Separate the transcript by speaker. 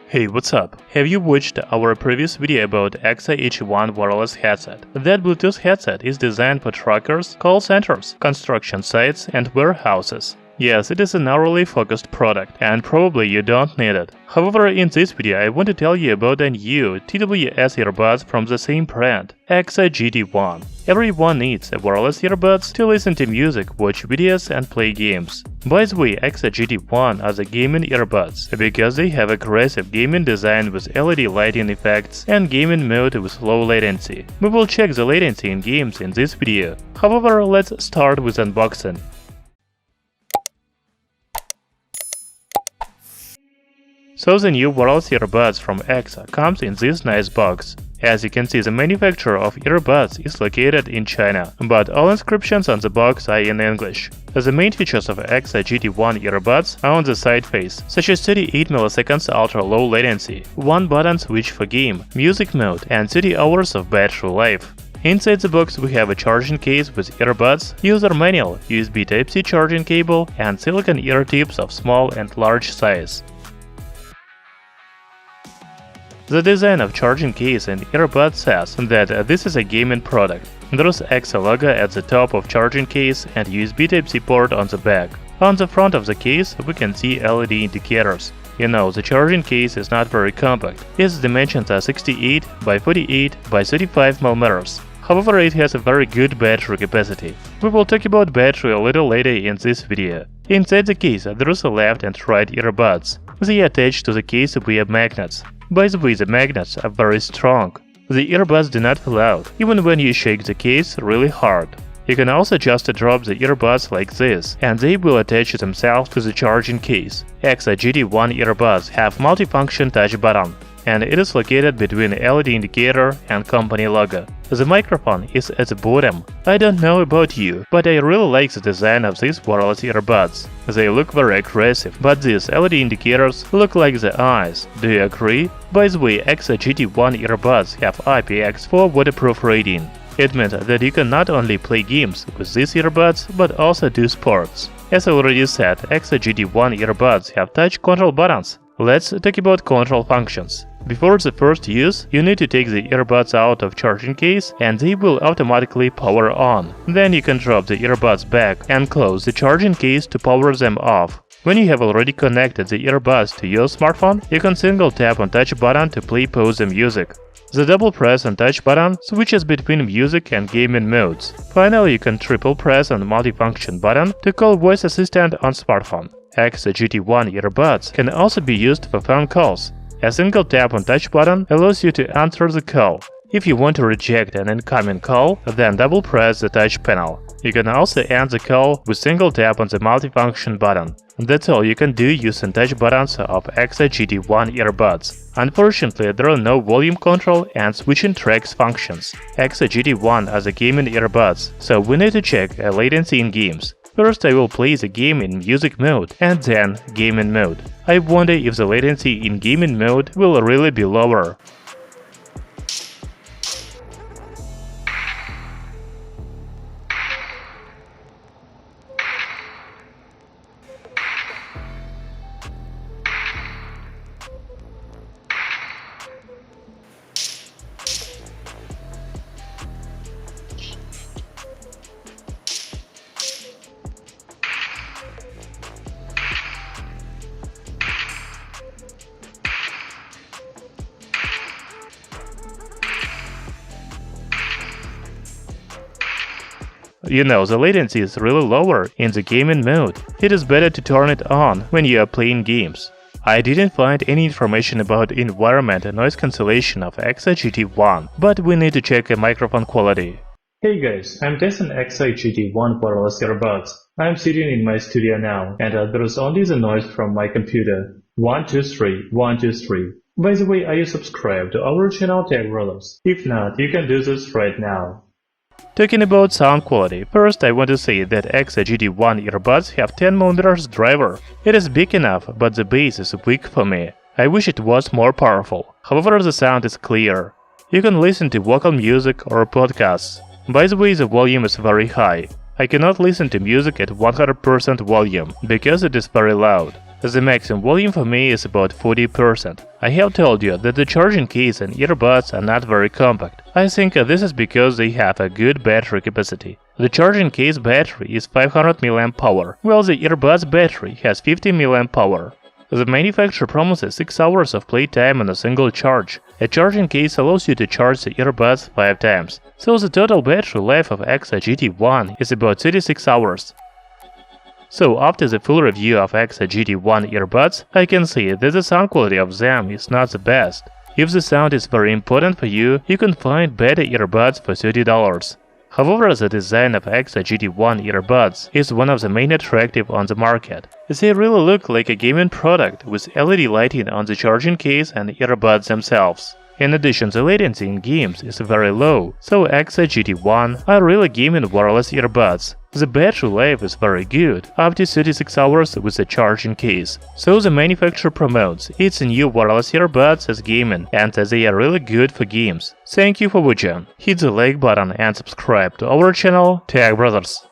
Speaker 1: Hey, what's up? Have you watched our previous video about EKSA GT1 wireless headset? That Bluetooth headset is designed for truckers, call centers, construction sites, and warehouses. Yes, it is a narrowly focused product, and probably you don't need it. However, in this video I want to tell you about a new TWS earbuds from the same brand, EKSA GT1. Everyone needs a wireless earbuds to listen to music, watch videos, and play games. By the way, EKSA GT1 are the gaming earbuds, because they have aggressive gaming design with LED lighting effects and gaming mode with low latency. We will check the latency in games in this video. However, let's start with unboxing. So the new wireless earbuds from EKSA comes in this nice box. As you can see, the manufacturer of earbuds is located in China, but all inscriptions on the box are in English. The main features of EKSA GT1 earbuds are on the side face, such as 38 ms ultra-low latency, one-button switch for game, music mode, and 30 hours of battery life. Inside the box we have a charging case with earbuds, user manual, USB Type-C charging cable, and silicone ear tips of small and large size. The design of charging case and earbuds says that this is a gaming product. There is EKSA logo at the top of charging case and USB Type-C port on the back. On the front of the case we can see LED indicators. You know, the charging case is not very compact. Its dimensions are 68 by 48 by 35 mm. However, it has a very good battery capacity. We will talk about battery a little later in this video. Inside the case there is a left and right earbuds. They are attached to the case via magnets. By the way, the magnets are very strong. The earbuds do not fall out, even when you shake the case really hard. You can also just drop the earbuds like this, and they will attach themselves to the charging case. EKSA GT1 earbuds have multifunction touch button, and it is located between LED indicator and company logo. The microphone is at the bottom. I don't know about you, but I really like the design of these wireless earbuds. They look very aggressive, but these LED indicators look like the eyes. Do you agree? By the way, EKSA GT1 earbuds have IPX4 waterproof rating. It means that you can not only play games with these earbuds, but also do sports. As I already said, EKSA GT1 earbuds have touch control buttons. Let's talk about control functions. Before the first use, you need to take the earbuds out of charging case and they will automatically power on. Then you can drop the earbuds back and close the charging case to power them off. When you have already connected the earbuds to your smartphone, you can single tap on touch button to play pause the music. The double press on touch button switches between music and gaming modes. Finally, you can triple press on multifunction button to call voice assistant on smartphone. EKSA GT1 earbuds can also be used for phone calls. A single tap on touch button allows you to answer the call. If you want to reject an incoming call, then double press the touch panel. You can also end the call with single tap on the multifunction button. That's all you can do using touch buttons of EKSA GT1 earbuds. Unfortunately, there are no volume control and switching tracks functions. EKSA GT1 are the gaming earbuds, so we need to check latency in games. First I will play the game in music mode and then gaming mode. I wonder if the latency in gaming mode will really be lower. You know, the latency is really lower in the gaming mode. It is better to turn it on when you are playing games. I didn't find any information about environment and noise cancellation of EKSA GT1, but we need to check the microphone quality. Hey guys, I'm testing EKSA GT1 wireless earbuds. I'm sitting in my studio now, and there is only the noise from my computer. 1 2 3 1 2 3. By the way, are you subscribed to our channel Tech Rollers? If not, you can do this right now. Talking about sound quality, first I want to say that EKSA GT1 earbuds have 10mm driver. It is big enough, but the bass is weak for me. I wish it was more powerful. However, the sound is clear. You can listen to vocal music or podcasts. By the way, the volume is very high. I cannot listen to music at 100% volume, because it is very loud. The maximum volume for me is about 40%. I have told you that the charging case and earbuds are not very compact. I think this is because they have a good battery capacity. The charging case battery is 500 mAh, while the earbuds battery has 50 mAh. The manufacturer promises 6 hours of playtime on a single charge. A charging case allows you to charge the earbuds 5 times, so the total battery life of EKSA GT1 is about 36 hours. So after the full review of EKSA GT1 earbuds, I can see that the sound quality of them is not the best. If the sound is very important for you, you can find better earbuds for $30. However, the design of EKSA GT1 earbuds is one of the main attractive on the market. They really look like a gaming product with LED lighting on the charging case and earbuds themselves. In addition, the latency in games is very low, so EKSA GT1 are really gaming wireless earbuds. The battery life is very good, up to 36 hours with the charging case. So the manufacturer promotes its new wireless earbuds as gaming and that they are really good for games. Thank you for watching. Hit the like button and subscribe to our channel Tech Brothers.